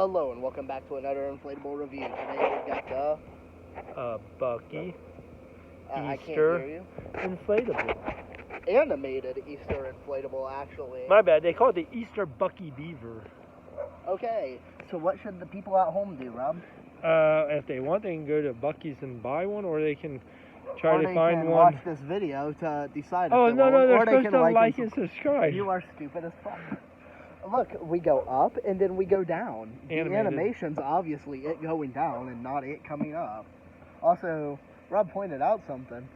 Hello and welcome back to another inflatable review. Today we've got the Buc-ee I can't Easter hear you. Inflatable. Animated Easter inflatable, actually. My bad. They call it the Easter Buc-ee Beaver. Okay, so what should the people at home do, Rob? If they want, they can go to Buc-ee's and buy one, or they can try or to they find can one. watch this video to decide. Oh if they no, want no, one, they're or they supposed can to like and subscribe. You are stupid as fuck. Look, we go up and then we go down. Animated. The animation's obviously it going down and not it coming up. Also, Rob pointed out something.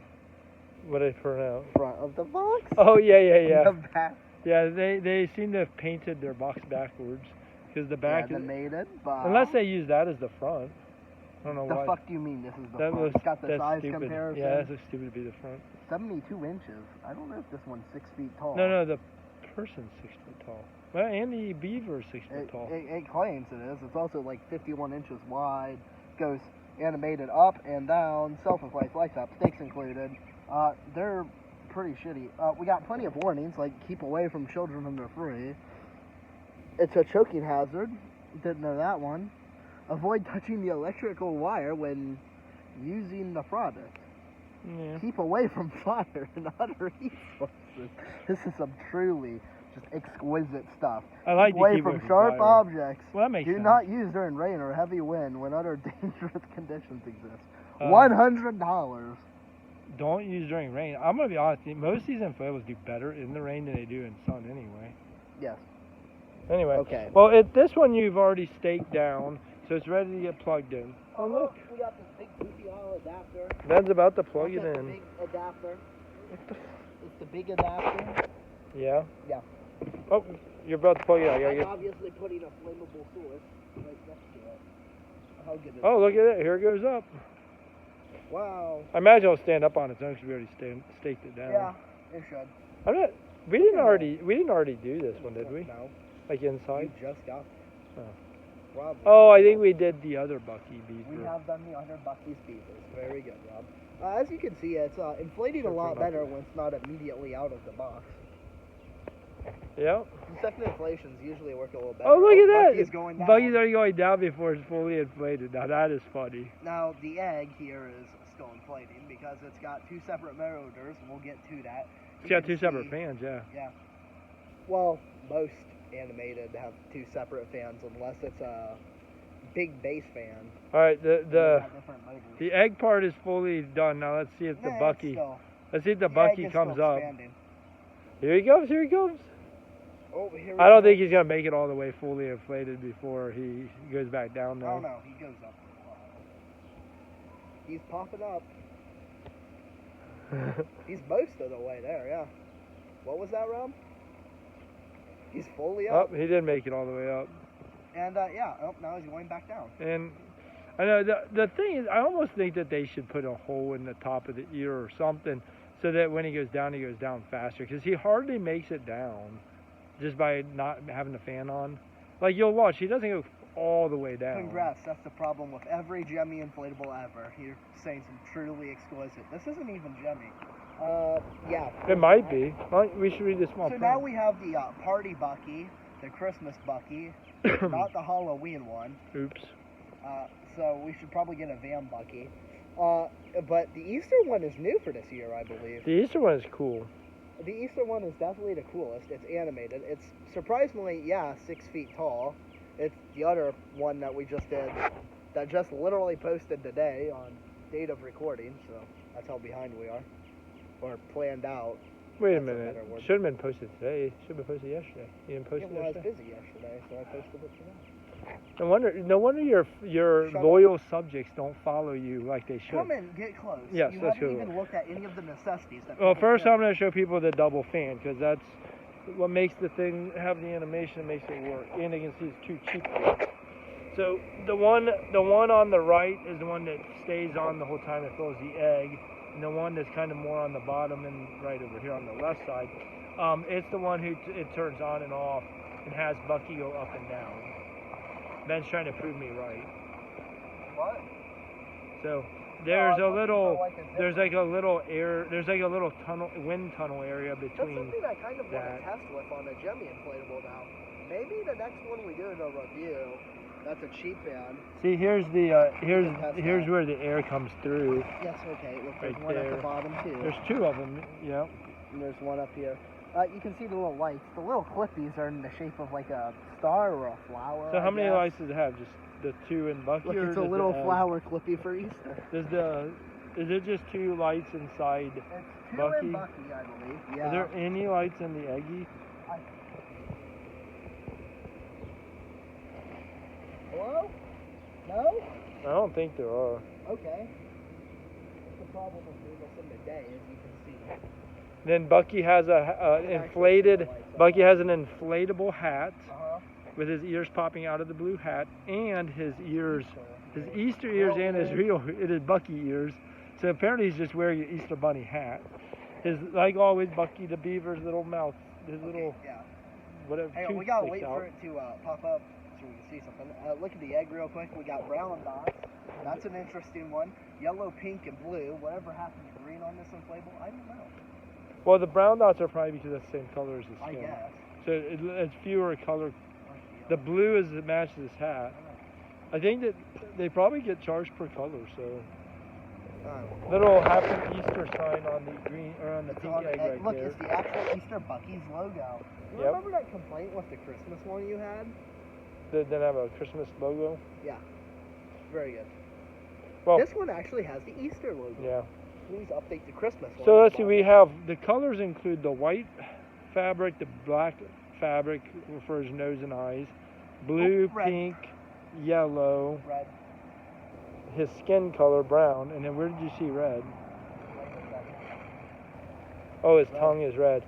What did I point out? Front of the box. Oh yeah. The back. Yeah, they seem to have painted their box backwards because the back Animated, but unless they use that as the front. I don't know why. The fuck do you mean this is the that front? looks, It's got the that's size stupid. comparison. Yeah, that looks stupid to be the front. 72 inches. I don't know if this one's 6 feet tall. No, the person's 6 foot tall. Well, and the beaver is 6 foot tall. It claims it is. It's also like 51 inches wide. Goes animated up and down. Self-inflates, lights up, stakes included. They're pretty shitty. We got plenty of warnings, like keep away from children when they're free. It's a choking hazard. Didn't know that one. Avoid touching the electrical wire when using the product. Yeah. Keep away from fire and other heat sources. This is some truly just exquisite stuff. I like Keep away from sharp fire. objects. Well, that makes Do sense. not use during rain or heavy wind when other dangerous conditions exist. $100. Don't use during rain. I'm going to be honest. Most of these inflatables do better in the rain than they do in sun anyway. Yes. Anyway. Okay. Well, this one you've already staked down, so it's ready to get plugged in. Oh, look. We got this big goofy oil adapter. Ben's about to plug it That's in. the big adapter. It's the big adapter. Yeah? Yeah. Oh, you're about to plug it in. I'm obviously putting a flammable source right next to it. How good is Oh, look at it. Here it goes up. Wow. I imagine it'll stand up on its own because we already staked it down. Yeah, it should. I'm not. We didn't already do this one, did we? No. Like inside? You just got Oh. Rob. Oh, I think we did the other Buc-ee Beaver. We have done the other Buc-ee's Beavers. Very good, Rob. As you can see, it's inflating a lot better when it's not immediately out of the box. Yeah. The second inflations usually work a little better. Oh, look at that! Buc-ee's going down. Buc-ee's already going down before it's fully inflated. Now that is funny. Now the egg here is still inflating because it's got two separate motors, and we'll get to that. It's got two separate fans, yeah. Yeah. Well, most animated have two separate fans unless it's a big base fan. All right, the Different motors. egg part is fully done. Now let's see if the Buc-ee. Let's see if the Buc-ee comes up. Here he goes. Here he goes. Oh, here we I don't go. think he's gonna make it all the way fully inflated before he goes back down though. Oh no, he goes up. He's popping up. He's most of the way there, yeah. What was that, Rob? He's fully up. Oh, he did make it all the way up. And yeah, now he's going back down. And I know the thing is, I almost think that they should put a hole in the top of the ear or something, so that when he goes down faster. Because he hardly makes it down, just by not having the fan on. Like you'll watch, he doesn't go all the way down. Congrats, that's the problem with every Jemmy inflatable ever. You're saying some truly exquisite. This isn't even Jemmy. Yeah. It might be. Well, we should read the small print. So now we have the party Buc-ee, the Christmas Buc-ee, not the Halloween one. Oops. So we should probably get a van Buc-ee. But the Easter one is new for this year, I believe. The Easter one is cool. The Easter one is definitely the coolest. It's animated. It's surprisingly, 6 feet tall. It's the other one that we just did, that just literally posted today on date of recording, so that's how behind we are. Or planned out. Wait a That's minute. better word. Should have been posted today. It should have been posted yesterday. You didn't post it Well, I was yesterday? busy yesterday, so I posted it today. No wonder your Shut loyal subjects don't follow you like they should. Come in, get close. Yes, you let's haven't go. even looked at any of the necessities. That Well, people first get. I'm going to show people the double fan, because that's what makes the thing have the animation, makes it work. And you can see it's two cheap ones. So the one on the right is the one that stays on the whole time it fills the egg, and the one that's kind of more on the bottom and right over here on the left side, it's the one who it turns on and off and has Buc-ee go up and down. Ben's trying to prove me right. What? So there's there's like a little tunnel, wind tunnel area That's between. something I kind of want that. to test with on a Jemmy inflatable now. Maybe the next one we do in a review, That's a cheap fan. See, here's where the air comes through. Yes, okay. Look, there's Right one at there. the bottom too. There's two of them. Yeah. And there's one up here. You can see the little lights. The little clippies are in the shape of like a star or a flower. So how I many guess. lights does it have? Just the two in Buc-ee? Look, or it's a does little it have- flower clippy for Easter. Is it just two lights inside? It's two Buc-ee? in Buc-ee, I believe. Yeah. Are there any lights in the Eggie? Hello? No? I don't think there are. Okay. That's the problem with doing this in the day, as you can see. Then Buc-ee has Buc-ee has an inflatable hat with his ears popping out of the blue hat, and his ears, his Easter ears, and his Buc-ee ears. So apparently he's just wearing an Easter bunny hat. His, like always, Buc-ee the Beaver's little mouth, his little whatever. Hang on, we gotta wait for it to pop up so we can see something. Look at the egg real quick. We got brown dots. That's an interesting one. Yellow, pink, and blue. Whatever happened to green on this inflatable, I don't know. Well, the brown dots are probably because that's the same color as the I skin. guess. So it's fewer color. The blue is that matches his hat. I think that they probably get charged per color. So little happy Easter sign on the green or on the pink egg right look, there. it's the actual Easter Buc-ee's logo. You remember that complaint with the Christmas one you had? Did that have a Christmas logo? Yeah. Very good. Well, this one actually has the Easter logo. Yeah. Please update the Christmas one. So let's see, we have the colors include the white fabric, the black fabric for his nose and eyes, blue, pink, yellow, red, his skin color brown, and then where did you see red? Oh, his tongue is red.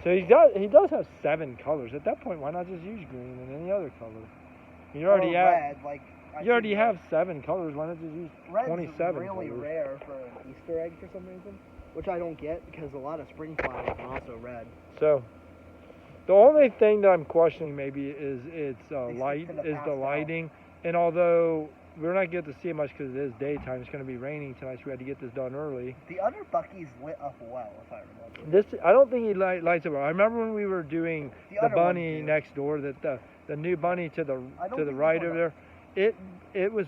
So he does have 7 colors. At that point, why not just use green and any other color? You already have 7 colors. Why not just use 27 Red's really colors? rare for an Easter egg for some reason, which I don't get because a lot of spring flowers are also red. So the only thing that I'm questioning maybe is the lighting. And although we're not getting to see it much because it is daytime, it's going to be raining tonight, so we had to get this done early. The other Buc-ee's lit up well, if I remember. I don't think he lights it well. I remember when we were doing the bunny next door, that the new bunny to the right over there, it was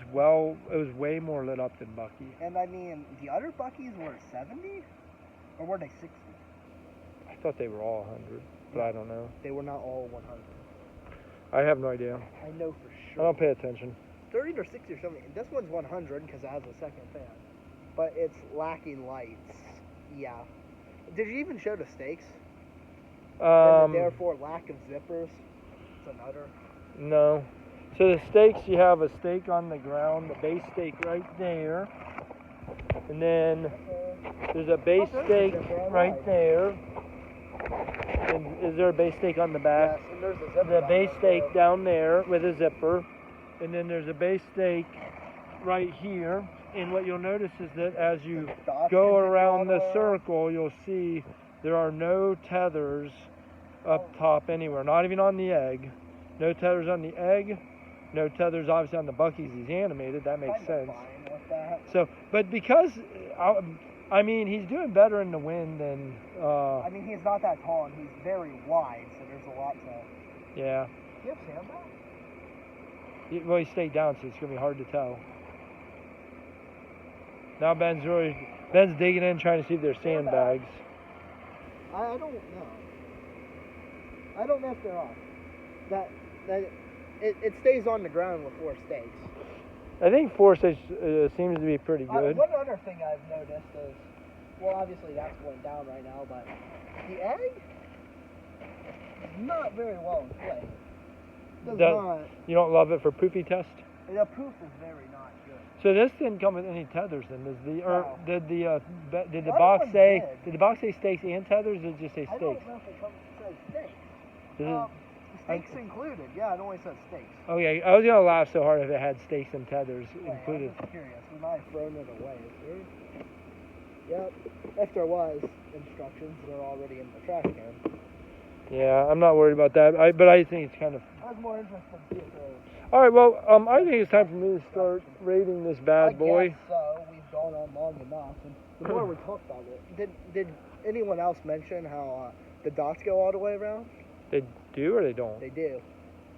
way more lit up than Buc-ee. And I mean, the other Buc-ee's were 70, or were they 60? I thought they were all 100, but I don't know. They were not all 100. I have no idea. I know for sure. I don't pay attention. 30 or 60 or something. This one's 100 because it has a second fan, but it's lacking lights. Yeah. Did you even show the stakes? And therefore lack of zippers. It's another. No. So the stakes, you have a stake on the ground, the base stake right there, and then there's a base stake right there. And is there a base stake on the back? Yes, and there's a zipper. The base stake down there with a zipper, and then there's a base stake right here. And what you'll notice is that as you go around the circle, you'll see there are no tethers up top anywhere, not even on the egg. No tethers on the egg, no tethers obviously on the Buc-ees. He's animated, that makes sense. Fine with that. So, but because, I mean, he's doing better in the wind than... I mean, he's not that tall, and he's very wide, so there's a lot to... Yeah. Do you have sandbags? Well, he stayed down, so it's going to be hard to tell. Now Ben's digging in, trying to see if there's sandbags. I don't know. I don't know if there are. It stays on the ground with 4 stakes. I think 4 stakes seems to be pretty good. One other thing I've noticed is, well, obviously that's going down right now, but the egg is not very well inflated. You don't love it for poofy test? The poof is very not good. So this didn't come with any tethers, then? Did the box say stakes and tethers, or did it just say stakes? I don't know if it says stakes. Stakes included. Yeah, it only says stakes. Oh yeah, I was gonna laugh so hard if it had stakes and tethers included. I'm just curious. We might have thrown it away. Yep. If there was instructions, they're already in the trash can. Yeah, I'm not worried about that. But I think it's kind of. I was more interested to see if there was. All right. Well, I think it's time for me to start rating this bad boy. I guess so. We've gone on long enough, and the more we talk about it, did anyone else mention how the dots go all the way around? They do or they don't? They do.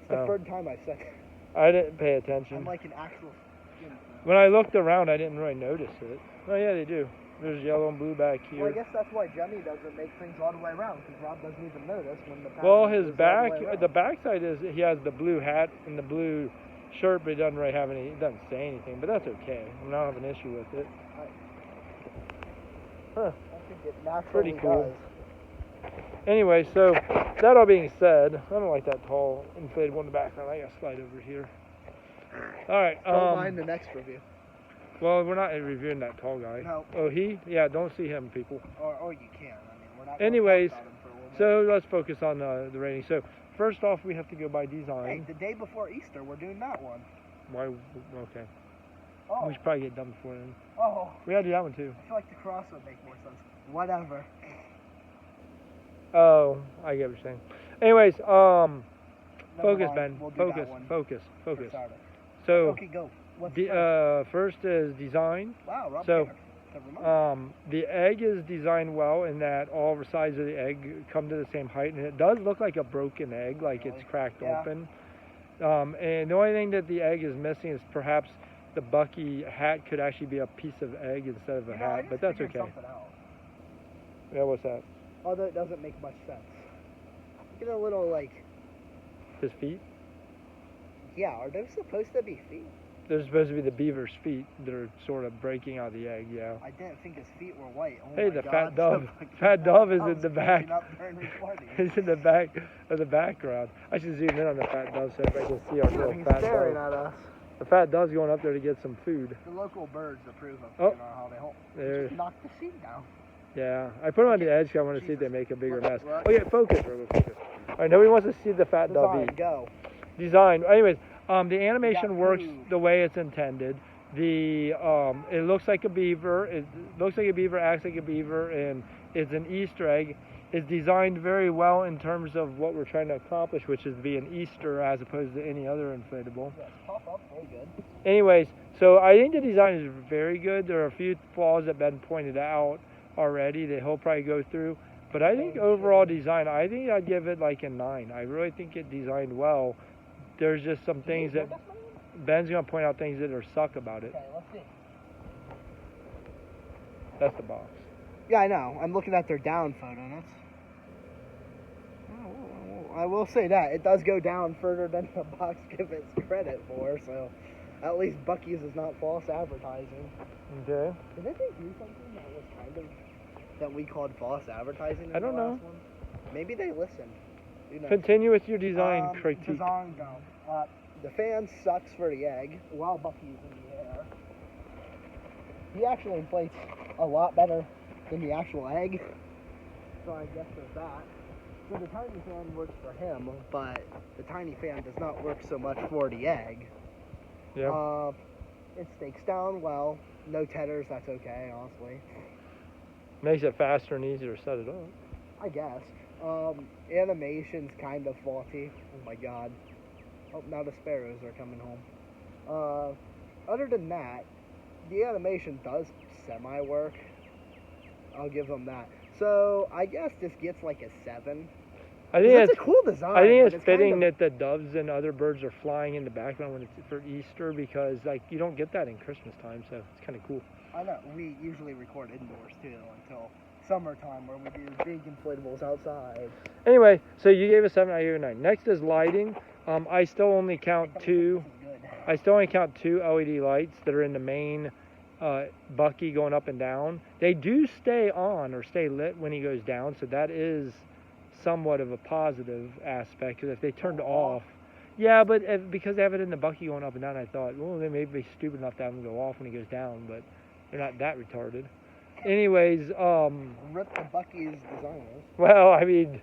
It's the third time I've said that. I didn't pay I'm attention. like an actual skin fan. When I looked around, I didn't really notice it. Oh yeah, they do. There's yellow and blue back Well, I here. guess that's why Jemmy doesn't make things all the way around, because Rob doesn't even notice when the pattern Well, is his all back, the way around. the backside is he has the blue hat and the blue shirt, but he doesn't really have any. He doesn't say anything, but that's okay. I don't have an issue with it. Huh. I think it naturally Pretty cool. does. Anyway, so that all being said, I don't like that tall inflatable in the background. I gotta slide over here. All right. Don't mind the next review. Well, we're not reviewing that tall guy. No. Oh, he? Yeah, don't see him, people. Or you can. I mean, we're not. Anyways, talk about him for a little so let's focus on the rating. So first off, we have to go by bit. design. Hey, the day before Easter, we're doing that one. Why? Okay. Oh. We should probably get done before then. Oh. We gotta do that one too. I feel like the cross would make more sense. Whatever. Oh, I get what you're saying. Anyways, Never focus, mind. Ben. We'll do Focus, that one focus, for focus. Saturday. So, Okay, go. What's first? first is design. Wow, Rob so, Taylor. Never mind. The egg is designed well in that all the sides of the egg come to the same height, and it does look like a broken egg, like it's cracked Yeah. open. And the only thing that the egg is missing is perhaps the Buc-ee hat could actually be a piece of egg instead of a I hat, just but that's figured okay. something out. Yeah, what's that? Although it doesn't make much sense. Get a little like, His feet? yeah, are those supposed to be feet? They're supposed to be the beaver's feet that are sort of breaking out of the egg, yeah. I didn't think his feet were white. Oh Hey, my the God, fat dove. the Fat dove is in the back. Up during recording. He's in the back of the background. I should zoom in on the fat dove so everybody can see our little He's fat staring dove. at us. The fat dove's going up there to get some food. The local birds approve of Oh. you know, how they hold. There. Just knock the seat down. Yeah, I put them on the edge because I want to see if they make a bigger Look, mess. look. Oh yeah, focus, Robo, focus. All right, nobody wants to see the fat dove Design, eat. go. Design. Anyways, the animation works food. the way it's intended. It looks like a beaver. It looks like a beaver, acts like a beaver, and it's an Easter egg. It's designed very well in terms of what we're trying to accomplish, which is to be an Easter as opposed to any other inflatable. Yes, pop up, very good. Anyways, so I think the design is very good. There are a few flaws that have been pointed out already that he'll probably go through. But I think overall design, I think I'd give it like a 9. I really think it designed well. There's just some things that Ben's going to point out things that are suck about it. Okay, let's see. That's the box. Yeah, I know. I'm looking at their down photo. That's. I will say that it does go down further than the box gives it credit for. So, at least Buc-ee's is not false advertising. Okay. Did they do something that was kind of that we called false advertising? In I don't the know. last one? Maybe they listened. Who knows? Continue with your design critique. Design go. The fan sucks for the egg while Buc-ee's in the air. He actually inflates a lot better than the actual egg. So I guess there's that. So the tiny fan works for him, but the tiny fan does not work so much for the egg. Yeah. It stakes down well. No tethers, that's okay, honestly. Makes it faster and easier to set it up. I guess. Animation's kind of faulty. Oh my God. Oh, now the sparrows are coming home. Other than that, the animation does semi-work. I'll give them that. So, I guess this gets like a 7. I think It's it's a cool design. I think but it's fitting kind of, that the doves and other birds are flying in the background when it's for Easter because like you don't get that in Christmas time, so it's kind of cool. I know. We usually record indoors too until summertime where we do big inflatables outside. Anyway, so you gave a 7, I gave a 9. Next is lighting. I still only count 2. This is good. I still only count 2 LED lights that are in the main Buc-ee going up and down. They do stay on or stay lit when he goes down, so that is somewhat of a positive aspect. Because if they turned off, yeah, but because they have it in the Buc-ee going up and down, I thought, well, they may be stupid enough to have them go off when he goes down, but they're not that retarded. Anyways, Rip the Buc-ee's designers. well, I mean,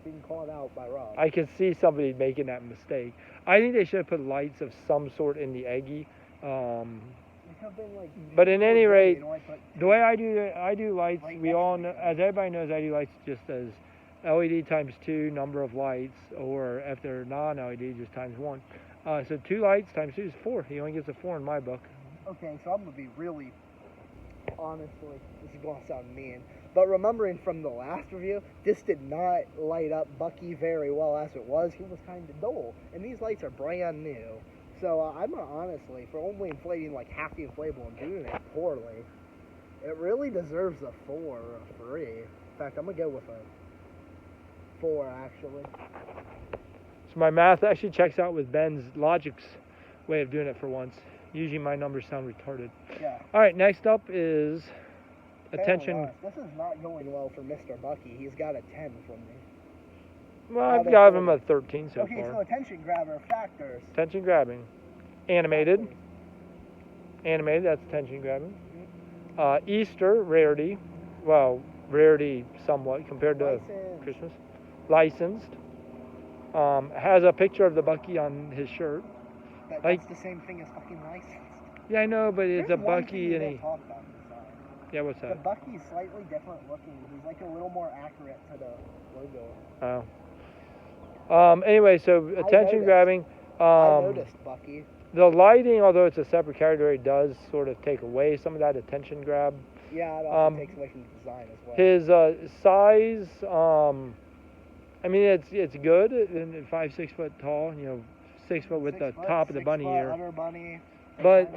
Being called out by Rob. I could see somebody making that mistake. I think they should have put lights of some sort in the eggie. But in any rate, the way I do lights, we all know, as everybody knows, I do lights just as LED times 2 number of lights, or if they're non-LED, just times 1. So 2 lights times 2 is 4. He only gets a 4 in my book. Okay, so I'm going to be really, honestly, this is going to sound mean, but remembering from the last review, this did not light up Buc-ee very well as it was. He was kind of dull, and these lights are brand new. So I'm honestly, for only inflating like half the inflatable and doing it poorly, it really deserves a 4 or a 3. In fact, I'm gonna go with a 4 actually. So my math actually checks out with Ben's logic's way of doing it for once. Usually my numbers sound retarded. Yeah. All right, next up is attention. This is not going well for Mr. Buc-ee. He's got a 10 from me. Well, I've got him a 13 so okay, far. so attention grabber factors. Attention grabbing. Animated. Animated, that's attention grabbing. Easter, rarity. Well, rarity somewhat compared to Christmas. Licensed. Has a picture of the Buc-ee on his shirt. That's the same thing as fucking licensed. Yeah, I know, but it's There's a one Buc-ee thing and you talk about design. Yeah, what's that? The Buc-ee's slightly different looking. He's like a little more accurate to the logo. Oh. Anyway, so attention grabbing. I noticed Buc-ee. The lighting, although it's a separate category, does sort of take away some of that attention grab. Yeah, it also takes away from the design as well. His size, I mean, it's good. 5-6 foot tall. 6 foot with the top of the bunny ear. Under bunny. But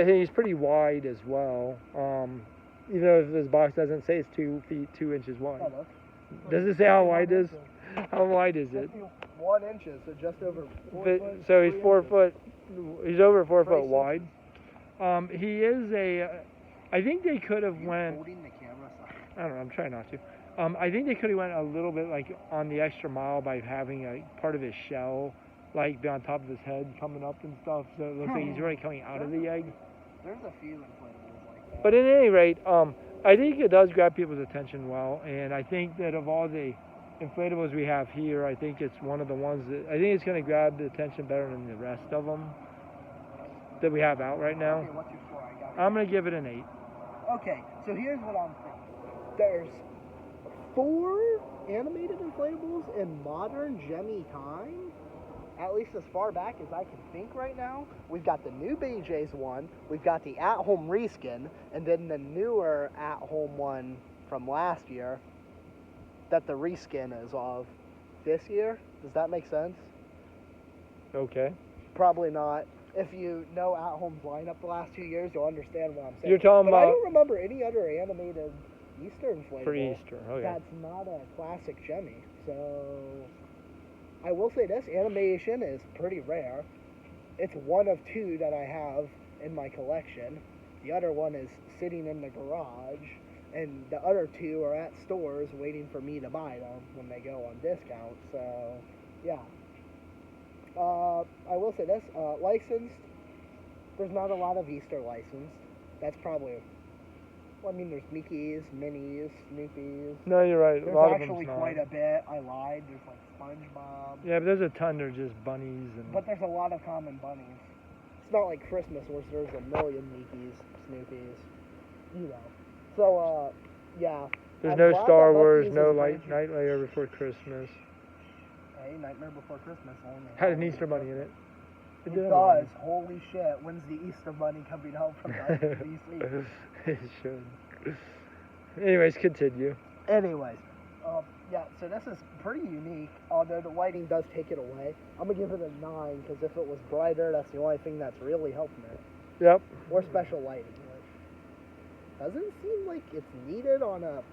he's pretty wide as well. Even though this box doesn't say it's 2 feet 2 inches wide. Does it say how wide it is? How wide is it? 1 inch, so just over 4 foot. So he's 4 foot. He's over 4 foot wide. He is a. I think they could have went. Holding the camera. I don't know. I'm trying not to. I think they could have went a little bit like on the extra mile by having a part of his shell like be on top of his head coming up and stuff. So it looks like he's really coming out of the egg. There's a few inflatables like that. But at any rate, I think it does grab people's attention well, and I think that of all the inflatables we have here, I think it's one of the ones that I think it's going to grab the attention better than the rest of them that we have out right now. Okay, what's your score? I'm going to give it an 8. Okay, so here's what I'm thinking. There's 4 animated inflatables in modern Jemmy time, at least as far back as I can think right now. We've got the new BJ's one, we've got the at-home reskin, and then the newer at-home one from last year that the reskin is of this year. Does that make sense? Okay. Probably not. If you know at-home's lineup the last 2 years, you'll understand what I'm saying. You're talking about... I don't remember any other animated Easter inflatable for Easter. Okay. That's not a classic Jemmy. So I will say this, animation is pretty rare. It's one of 2 that I have in my collection. The other one is sitting in the garage, and the other 2 are at stores waiting for me to buy them when they go on discount. So yeah. I will say this, licensed, there's not a lot of Easter licensed. That's probably, well, I mean, there's Mickey's, Minnie's, Snoopy's. No, you're right. There's a lot actually of them's quite a bit. I lied. There's like SpongeBob. Yeah, but there's a ton that are just bunnies. But there's a lot of common bunnies. It's not like Christmas where there's a million Mickeys, Snoopies, you know. So, yeah. There's no Star Wars, no Nightmare Before Christmas. Hey, Nightmare Before Christmas only. Had an Easter bunny in it. It does. Holy shit. When's the Easter bunny coming out from DC? It should. Anyways, continue. Anyways. Yeah, so this is pretty unique, although the lighting does take it away. I'm going to give it a 9, because if it was brighter, that's the only thing that's really helping it. Yep. Or special lighting. Doesn't seem like it's needed on a...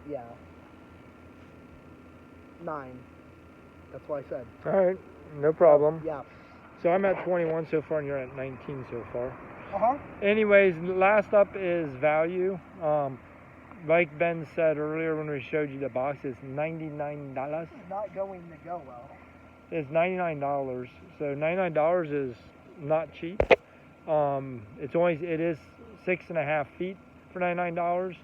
yeah. 9. That's what I said. Alright, no problem. Yeah. So I'm at 21 so far, and you're at 19 so far. Uh-huh. Anyways, last up is value. Like Ben said earlier when we showed you the box, it's $99. This is not going to go well. It's $99. So $99 is not cheap. It is 6.5 feet for $99.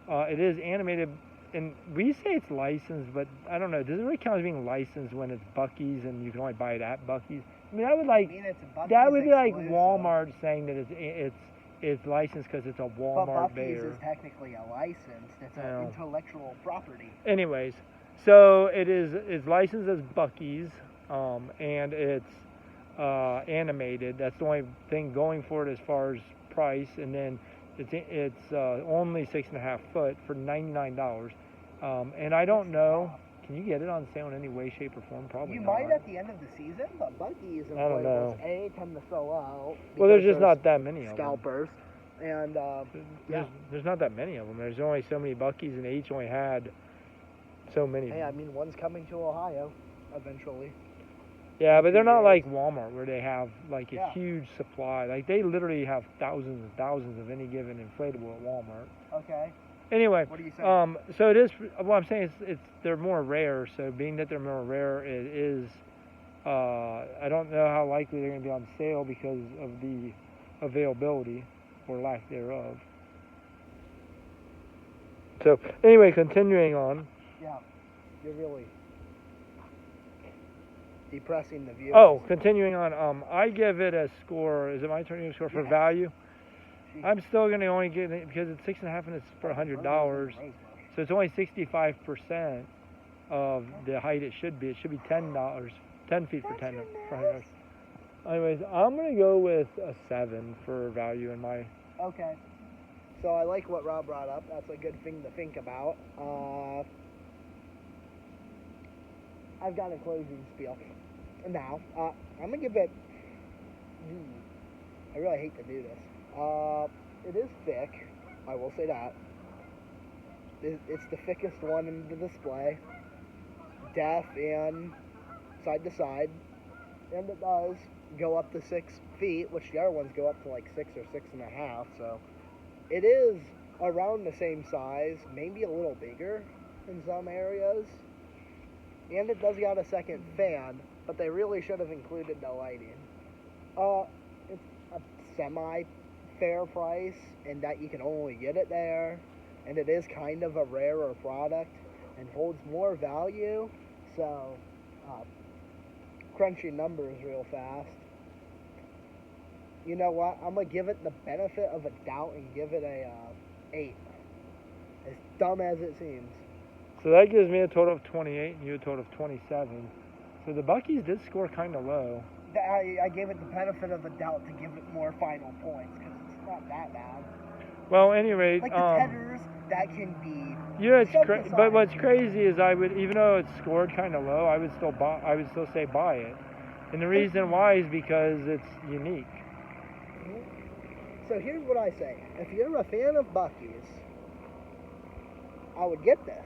It is animated, and we say it's licensed, but I don't know. Does it really count as being licensed when it's Buc-ee's and you can only buy it at Buc-ee's? I mean, that would be like Walmart saying that it's licensed because it's a Walmart Buc-ee's is technically a license. It's an intellectual property. Anyways, so it's licensed as Buc-ee's, and it's animated. That's the only thing going for it as far as price, and then it's only 6.5 foot for $99. And I don't know. Can you get it on sale in any way, shape, or form? Probably You not. might at the end of the season, but Buc-ees I don't know. inflatables tend to sell out. Well, there's just because not that many of them. scalpers, and There's not that many of them. There's only so many Buc-ees, and they each only had so many. Hey, I mean, one's coming to Ohio eventually. Yeah, but they're not years. like Walmart where they have like a huge supply. Like they literally have thousands and thousands of any given inflatable at Walmart. Okay. Anyway, What do you say? so it is. What I'm saying is, they're more rare. So being that they're more rare, it is. I don't know how likely they're going to be on sale because of the availability or lack thereof. So anyway, continuing on. Yeah, you're really depressing the viewers. Oh, continuing on. I give it a score. Is it my turn to give a score for value? I'm still going to only get it because it's 6.5 and it's for $100. So it's only 65% of the height it should be. It should be $10, 10 feet for $100. Anyways, I'm going to go with a 7 for value in my. Okay. So I like what Rob brought up. That's a good thing to think about. I've got a closing spiel. Now, I'm going to give it. I really hate to do this. It is thick. I will say that. It's the thickest one in the display. Depth and side to side. And it does go up to 6 feet, which the other ones go up to like 6 or 6.5. So it is around the same size, maybe a little bigger in some areas. And it does got a second fan, but they really should have included the lighting. It's a semi-fair price in that you can only get it there, and it is kind of a rarer product and holds more value. So, crunching numbers real fast. You know what? I'm gonna give it the benefit of a doubt and give it a 8. As dumb as it seems. So that gives me a total of 28 and you a total of 27. So the Buc-ees did score kind of low. I gave it the benefit of a doubt to give it more final points because it's not that bad. Well, anyway, like the tethers, that can be. Yeah, but what's crazy is even though it's scored kind of low, I would still say buy it, and the reason why is because it's unique. So here's what I say: if you're a fan of Buc-ees, I would get this.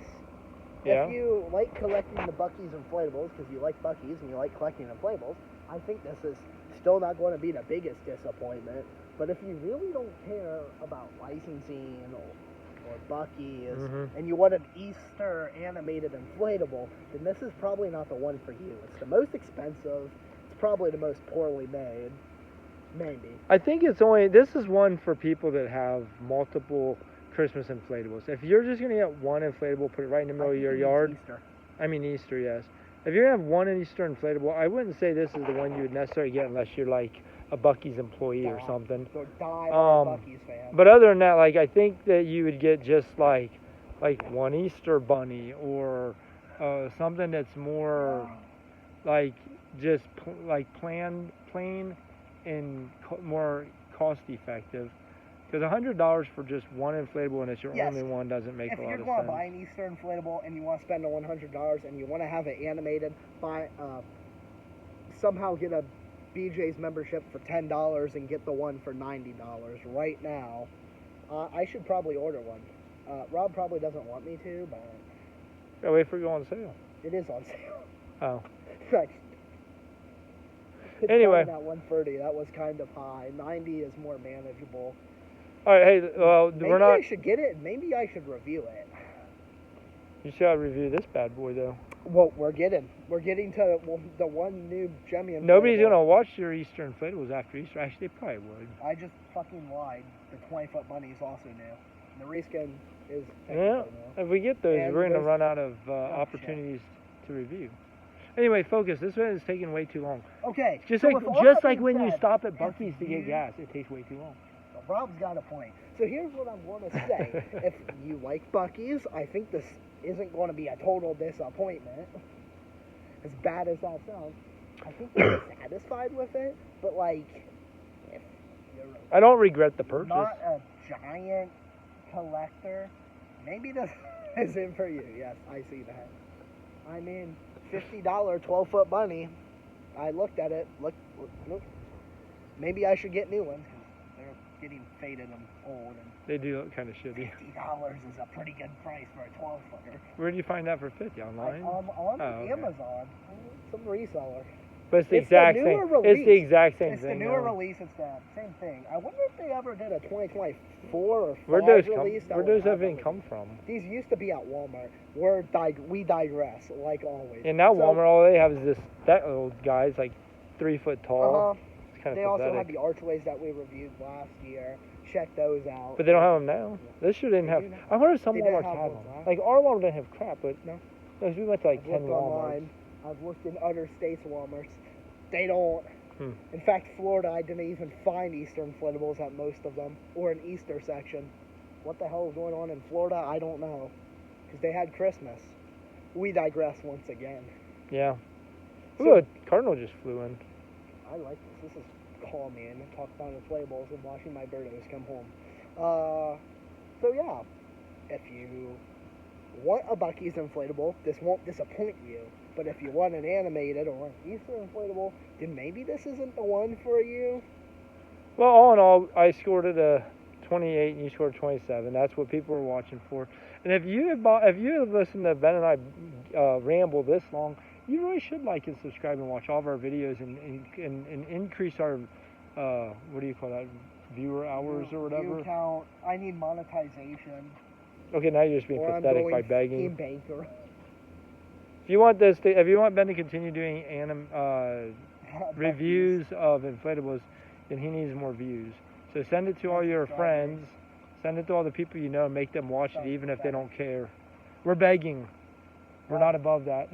Yeah. If you like collecting the Buc-ees inflatables because you like Buc-ees and you like collecting inflatables, I think this is still not going to be the biggest disappointment. But if you really don't care about licensing or Buc-ees and you want an Easter animated inflatable, then this is probably not the one for you. It's the most expensive. It's probably the most poorly made. Maybe. I think this is one for people that have multiple Christmas inflatables. If you're just going to get one inflatable, put it right in the middle of your yard. Easter. I mean Easter, yes. If you're going to have one Easter inflatable, I wouldn't say this is the one you would necessarily get unless you're like a Buc-ee's employee or something. So Buc-ees fan. But other than that, like I think that you would get just like one Easter bunny or something that's more like just plain and more cost effective. Because $100 for just one inflatable and it's your only one doesn't make a lot of sense. If you're going to buy an Easter inflatable and you want to spend the $100 and you want to have it animated, somehow get a BJ's membership for $10 and get the one for $90 right now, I should probably order one. Rob probably doesn't want me to, but... Gotta wait for it to go on sale. It is on sale. Oh. It's anyway. At 130, that was kind of high. 90 is more manageable. All right, hey, well, we're not... Maybe I should get it, and maybe I should review it. You should review this bad boy, though. Well, we're getting to the one new Jemmy inflatable. Nobody's going to watch your Easter inflatables after Easter. Actually, they probably would. I just fucking lied. The 20-foot bunny is also new. The reskin is new. If we get those, we're going to run out of opportunities to review. Anyway, focus. This one is taking way too long. Okay. Just like when you stop at Buc-ees to get gas, it takes way too long. Well, Rob's got a point. So here's what I'm going to say. If you like Buc-ees, I think this isn't going to be a total disappointment. As bad as that sounds, I think you're satisfied with it. But if you're I don't regret the purchase. Not a giant collector, maybe this isn't for you. Yes, I see that. I mean, $50 12-foot bunny. I looked at it. Look. Maybe I should get new ones because they're getting faded and old. And They do look kind of shitty. $50 is a pretty good price for a 12-footer. Where do you find that for 50 online? On okay. Amazon, some reseller. But it's the exact same. It's the exact same It's thing. the newer though. release. It's the same thing. I wonder if they ever did a 2024 or 5 release. Where does everything come from? These used to be at Walmart. We digress, like always. And now Walmart, all they have is that old guy's like 3 foot tall. It's kind of They pathetic. also have the archways that we reviewed last year. Check those out. But they don't have them now. This sure didn't have. I wonder if some They didn't Walmarts have have those, them. huh? Like our Walmart didn't have crap, but No. Because we went to like I've 10 looked Walmarts. online. I've looked in other states' Walmarts. They don't. Hmm. In fact, Florida, I didn't even find Easter inflatables at most of them, or an Easter section. What the hell is going on in Florida? I don't know. Because they had Christmas. We digress once again. Yeah. So- Ooh, a cardinal just flew in. I like this. This is calm, man. Talk about inflatables and watching my birdos come home. So yeah, if you want a Buc-ee's inflatable, this won't disappoint you. But if you want an animated or an Easter inflatable, then maybe this isn't the one for you. Well, all in all, I scored it a 28 and you scored 27. That's what people were watching for. And if you have listened to Ben and I ramble this long, you really should like and subscribe and watch all of our videos and increase our what do you call that, viewer hours or whatever. View count. I need monetization. Okay, now you're just being Or pathetic I'm by going begging. banker. If you want Ben to continue doing reviews of inflatables, then he needs more views. So send it to all your friends, send it to all the people you know, make them watch it even if they don't care. We're begging. We're not above that.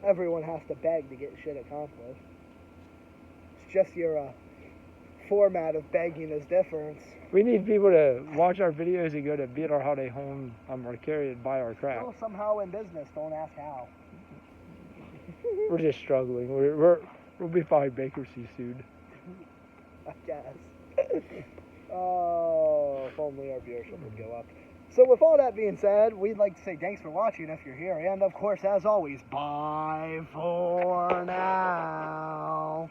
Everyone has to beg to get shit accomplished. It's just your format of begging is different. We need people to watch our videos and go to Be at Our Holiday Home on Mercari and buy our crap. Still somehow in business, don't ask how. We're just struggling. We'll be filing bankruptcy soon. I guess. Oh, if only our viewership would go up. So with all that being said, we'd like to say thanks for watching if you're here. And of course, as always, bye for now.